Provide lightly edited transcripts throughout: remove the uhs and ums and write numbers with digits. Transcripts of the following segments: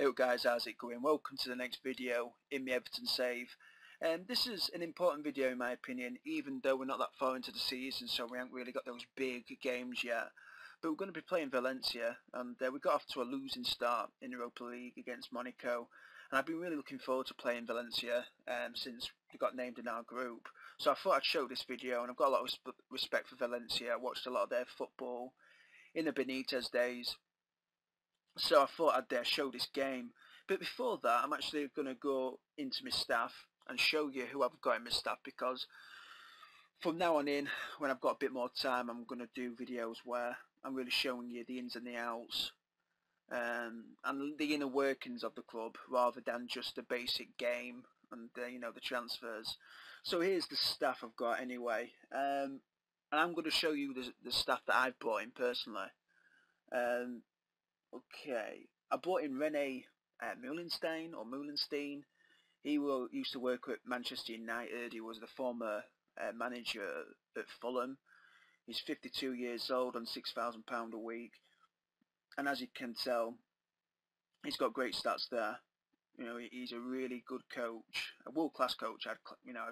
Hey guys, how's it going? Welcome to the next video in my Everton save. This is an important video in my opinion, even though we're not that far into the season, so we haven't really got those big games yet. But we're going to be playing Valencia, and we got off to a losing start in Europa League against Monaco. And I've been really looking forward to playing Valencia since we got named in our group. So I thought I'd show this video, and I've got a lot of respect for Valencia. I watched a lot of their football in the Benitez days. So I thought I'd show this game. But before that, I'm actually going to go into my staff and show you who I've got in my staff, because from now on in, when I've got a bit more time, I'm going to do videos where I'm really showing you the ins and the outs and the inner workings of the club, rather than just a basic game and the transfers. So here's the staff I've got anyway, and I'm going to show you the staff that I've brought in personally. Okay, I brought in Rene Meulenstein. He used to work at Manchester United. He was the former manager at Fulham. He's 52 years old on £6,000 a week, and as you can tell, he's got great stats there. He's a really good coach, a world-class coach. I'd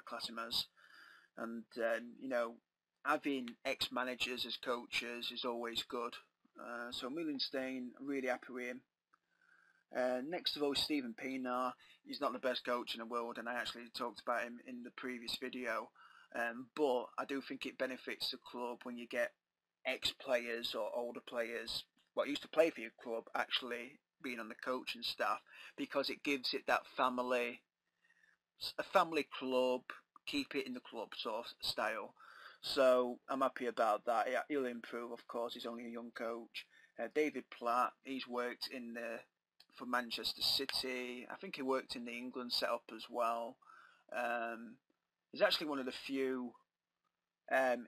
class him as, and having ex-managers as coaches is always good. So Meulenstein, I'm really happy with him. Next of all, Stephen Pienaar. He's not the best coach in the world, and I actually talked about him in the previous video. But I do think it benefits the club when you get ex-players or older players what used to play for your club actually being on the coaching staff, because it gives it that a family club, keep it in the club sort of style. So I'm happy about that. He'll improve, of course. He's only a young coach. David Platt, he's worked for Manchester City. I think he worked in the England setup as well. He's actually one of the few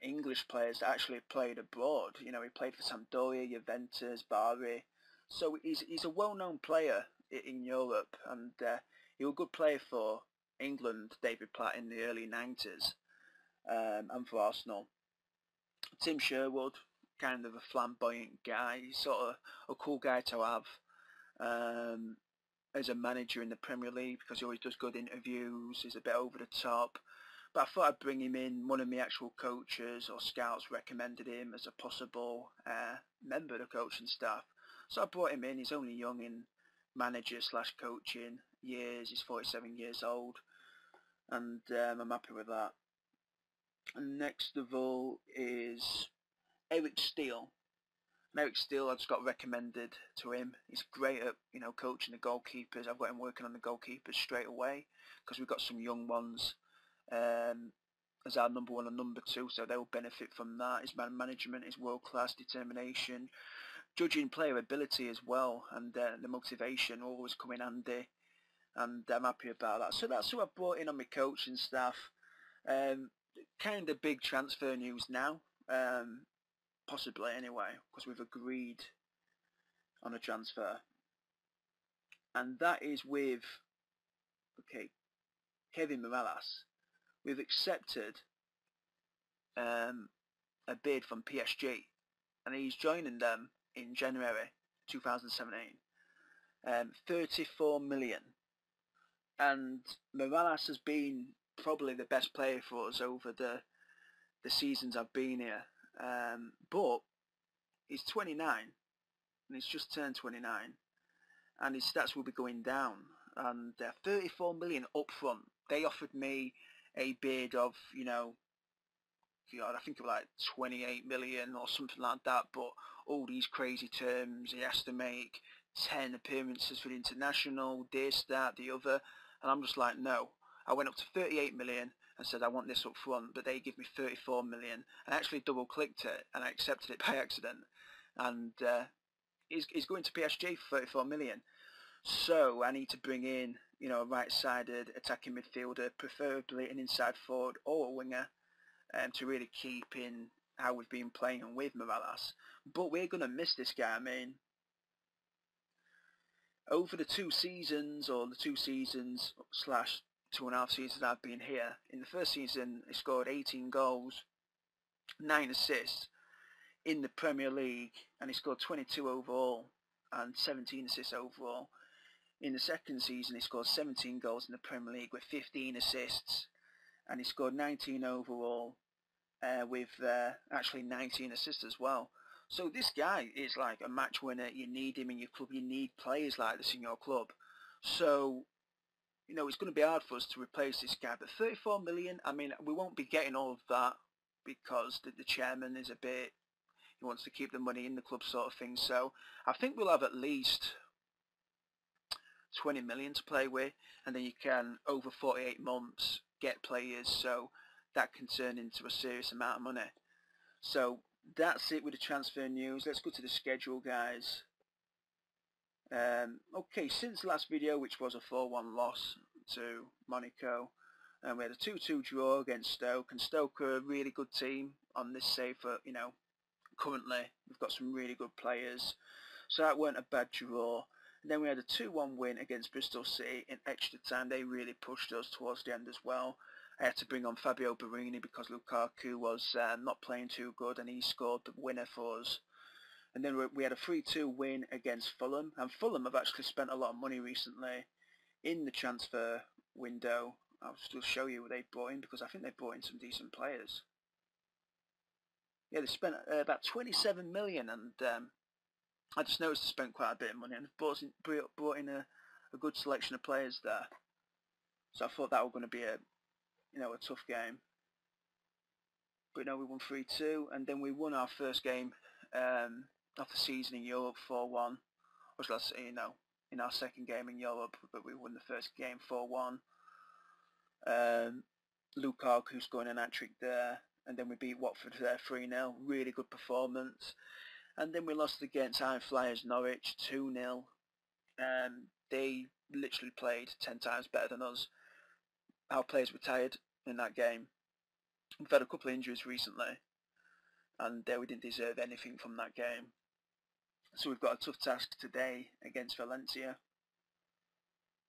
English players that actually played abroad. He played for Sampdoria, Juventus, Bari. So he's a well-known player in Europe, and he was a good player for England, David Platt, in the early 90s. And for Arsenal. Tim Sherwood, kind of a flamboyant guy, sort of a cool guy to have as a manager in the Premier League, because he always does good interviews. He's a bit over the top, but I thought I'd bring him in. One of my actual coaches or scouts recommended him as a possible member of the coaching staff, so I brought him in. He's only young in manager/coaching years. He's 47 years old, and I'm happy with that. And next of all is Eric Steele. And Eric Steele, I just got recommended to him. He's great at coaching the goalkeepers. I've got him working on the goalkeepers straight away, because we've got some young ones as our number one and number two, so they'll benefit from that. His man management, his world-class determination, judging player ability as well, and the motivation always come in handy, and I'm happy about that. So that's who I brought in on my coaching staff. Kind of big transfer news now, possibly anyway, because we've agreed on a transfer, and that is with Kevin Mirallas. We've accepted a bid from PSG, and he's joining them in January 2017. 34 million, and Mirallas has been probably the best player for us over the seasons I've been here, but he's 29, and he's just turned 29, and his stats will be going down, and 34 million up front. They offered me a bid of I think it was like 28 million or something like that, but all these crazy terms. He has to make 10 appearances for the international, this, that, the other, and I'm just like, no. I went up to 38 million and said I want this up front, but they give me 34 million. I actually double clicked it and I accepted it by accident, and he's going to PSG for 34 million. So I need to bring in a right-sided attacking midfielder, preferably an inside forward or a winger, to really keep in how we've been playing with Mirallas. But we're going to miss this guy. I mean, over the 2 seasons slash 2.5 seasons I've been here, in the first season he scored 18 goals, 9 assists in the Premier League, and he scored 22 overall and 17 assists overall. In the second season, he scored 17 goals in the Premier League with 15 assists, and he scored 19 overall with actually 19 assists as well. So this guy is like a match winner. You need him in your club. You need players like this in your club. So, you know, it's going to be hard for us to replace this guy. But 34 million, I mean, we won't be getting all of that because the chairman is a bit, he wants to keep the money in the club sort of thing. So I think we'll have at least 20 million to play with, and then you can, over 48 months, get players. So that can turn into a serious amount of money. So that's it with the transfer news. Let's go to the schedule, guys. Okay, since the last video, which was a 4-1 loss to Monaco, and we had a 2-2 draw against Stoke, and Stoke are a really good team on this save for, you know, currently we've got some really good players, so that weren't a bad draw. And then we had a 2-1 win against Bristol City in extra time. They really pushed us towards the end as well. I had to bring on Fabio Barini because Lukaku was not playing too good, and he scored the winner for us. And then we had a 3-2 win against Fulham, and Fulham have actually spent a lot of money recently in the transfer window. I'll still show you what they brought in, because I think they brought in some decent players. Yeah, they spent about 27 million, and I just noticed they spent quite a bit of money, and brought in a good selection of players there. So I thought that was going to be a tough game. But no, we won 3-2, and then we won our first game of the season in Europe 4-1. Or should I say, in our second game in Europe, but we won the first game 4-1. Lukaku scoring an hat-trick there, and then we beat Watford 3-0. Really good performance. And then we lost against High Flyers Norwich 2-0. They literally played 10 times better than us. Our players were tired in that game. We've had a couple of injuries recently, and we didn't deserve anything from that game. So we've got a tough task today against Valencia.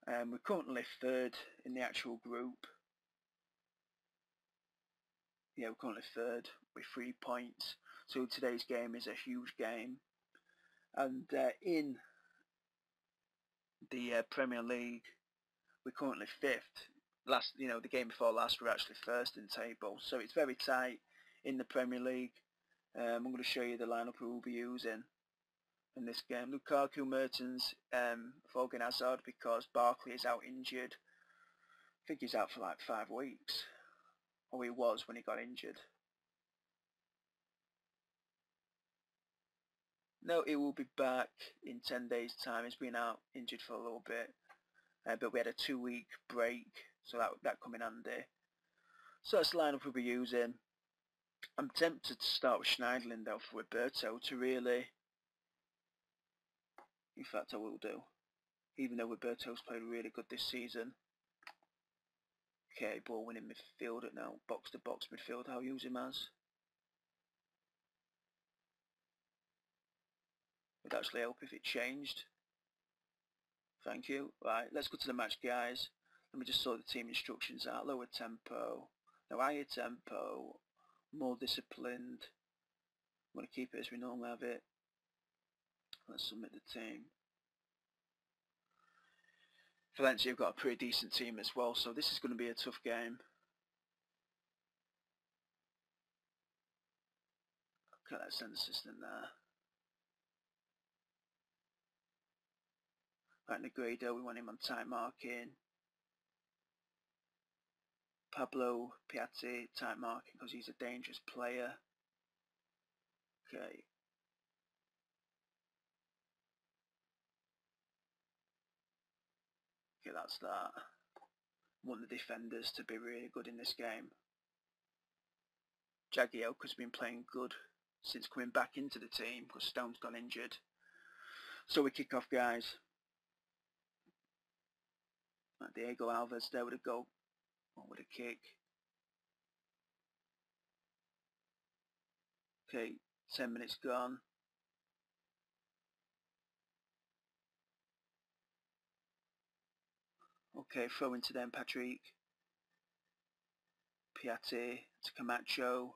We're currently third in the actual group. Yeah, we're currently third with 3 points. So today's game is a huge game. And in the Premier League, we're currently fifth. The game before last, we're actually first in the table. So it's very tight in the Premier League. I'm going to show you the lineup we will be using in this game. Lukaku, Mertens, Fogan, Hazard, because Barkley is out injured. I think he's out for like 5 weeks. Or he was when he got injured. No, he will be back in 10 days time. He's been out injured for a little bit. But we had a 2-week break, so that come in handy. So that's the lineup we'll be using. I'm tempted to start with Schneiderlin though for Roberto to really... In fact, I will do. Even though Roberto's played really good this season. Okay, ball winning midfielder now. Box to box midfield, I'll use him as. Would actually help if it changed. Thank you. Right, let's go to the match, guys. Let me just sort the team instructions out. Lower tempo. Now higher tempo. More disciplined. I'm going to keep it as we normally have it. Let's submit the team. Valencia have got a pretty decent team as well, so this is going to be a tough game. Okay, let's send the assistant there. Right, Negredo, we want him on tight marking. Pablo Piatti, tight marking because he's a dangerous player. Okay. Okay, that's that. Want the defenders to be really good in this game. Jagielka's been playing good since coming back into the team because Stone's gone injured. So we kick off, guys. Right, Diego Alves there with a goal. Or with a kick. Okay, 10 minutes gone. Okay, throw into them, Patrick. Piatti to Camacho.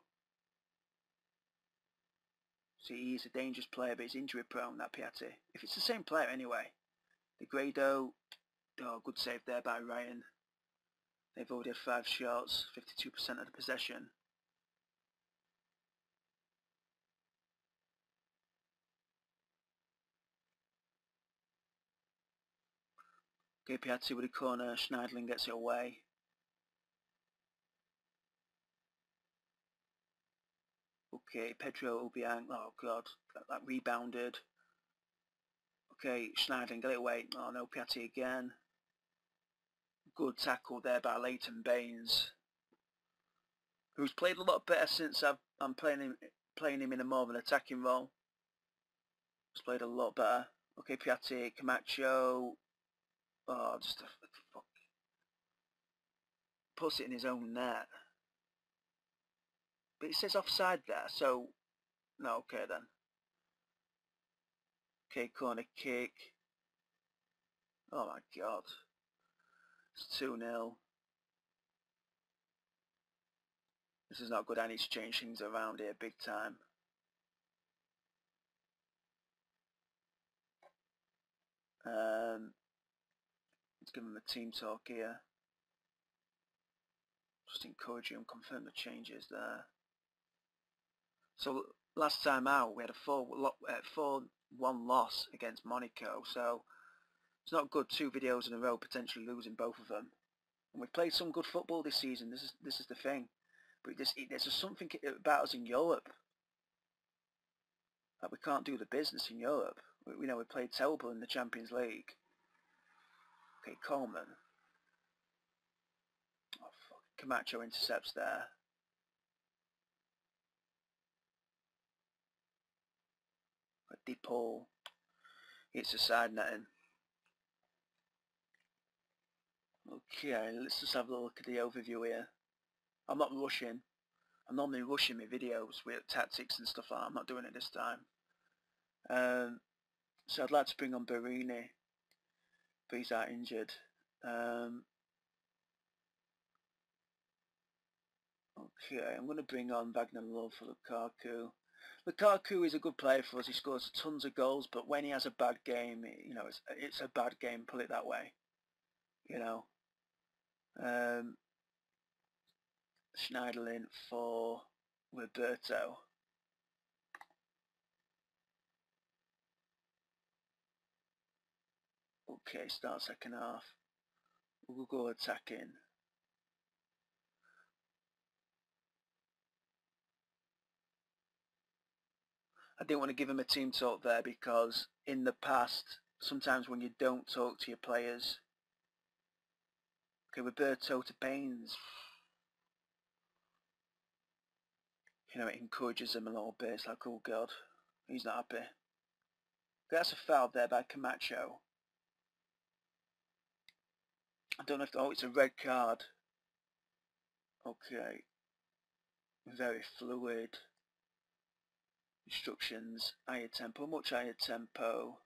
See, he's a dangerous player, but he's injury prone, that Piatti. If it's the same player anyway. Negredo Oh, good save there by Ryan. They've already had 5 shots, 52% of the possession. Okay, Piazzi with a corner, Schneidlin gets it away. Okay, Pedro Obiang, oh god, that rebounded. Okay, Schneidlin, get it away. Oh no, Piatti again. Good tackle there by Leighton Baines, who's played a lot better since I'm playing him in a more of an attacking role. He's played a lot better. Okay, Piatti, Camacho. Oh, just a fuck. Puts it in his own net. But it says offside there, so no. Okay then. Okay, corner kick. Oh my god. It's 2-0. This is not good. I need to change things around here big time. Let's give him a team talk here. Just encourage him, confirm the changes there. So last time out we had a 4-1 loss against Monaco, so it's not good. 2 videos in a row, potentially losing both of them. And we've played some good football this season. This is the thing. But there's just something about us in Europe that we can't do the business in Europe. We played terrible in the Champions League. Okay, Coleman. Oh, fuck. Camacho intercepts there. DePaul. It's a side netting. Okay, let's just have a look at the overview here. I'm not rushing. I'm normally rushing my videos with tactics and stuff like that. I'm not doing it this time. So I'd like to bring on Barini, but he's out injured. Okay, I'm going to bring on Wagner Love for Lukaku. Lukaku is a good player for us. He scores tons of goals, but when he has a bad game, it's a bad game. Put it that way. Schneiderlin for Roberto. Okay, start second half. We'll go attacking. I didn't want to give him a team talk there because in the past, sometimes when you don't talk to your players. Okay, Roberto to Baines. It encourages him a little bit. It's like, oh god, he's not happy. Okay, that's a foul there by Camacho. I don't know if, it's a red card. Okay. Very fluid. Instructions, higher tempo, much higher tempo.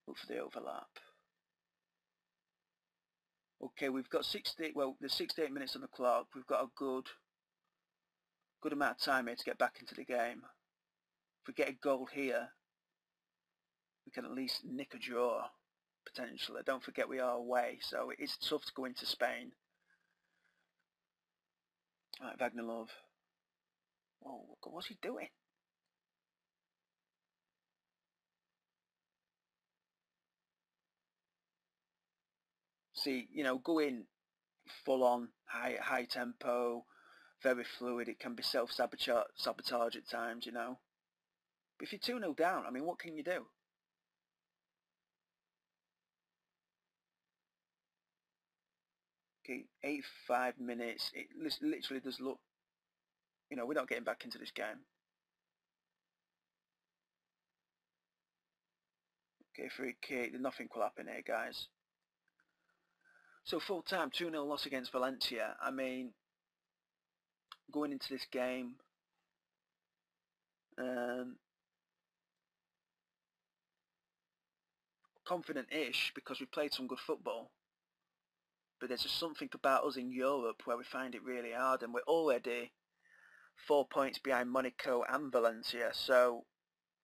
Look for the overlap. Okay, we've got there's 68 minutes on the clock. We've got a good amount of time here to get back into the game. If we get a goal here, we can at least nick a draw, potentially. Don't forget we are away, so it's tough to go into Spain. Alright, Wagner Love. Oh, what's he doing? See, go in full on, high tempo, very fluid. It can be self-sabotage at times, But if you're 2-0 down, I mean, what can you do? Okay, 85 minutes. It literally does look, we're not getting back into this game. Okay, free kick. Nothing will happen here, guys. So full time, 2-0 loss against Valencia. I mean, going into this game, confident-ish because we've played some good football. But there's just something about us in Europe where we find it really hard, and we're already 4 points behind Monaco and Valencia. So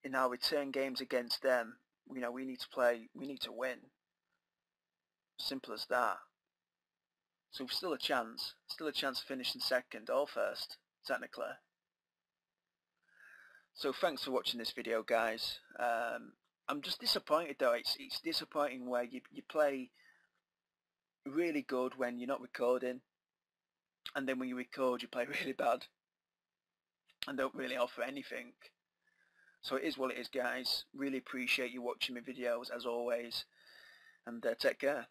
in our return games against them, we need to win. Simple as that. So still a chance of finishing second or first, technically. So thanks for watching this video, guys. I'm just disappointed though. It's disappointing where you play really good when you're not recording, and then when you record you play really bad and don't really offer anything. So it is what it is, guys. Really appreciate you watching my videos as always, and take care.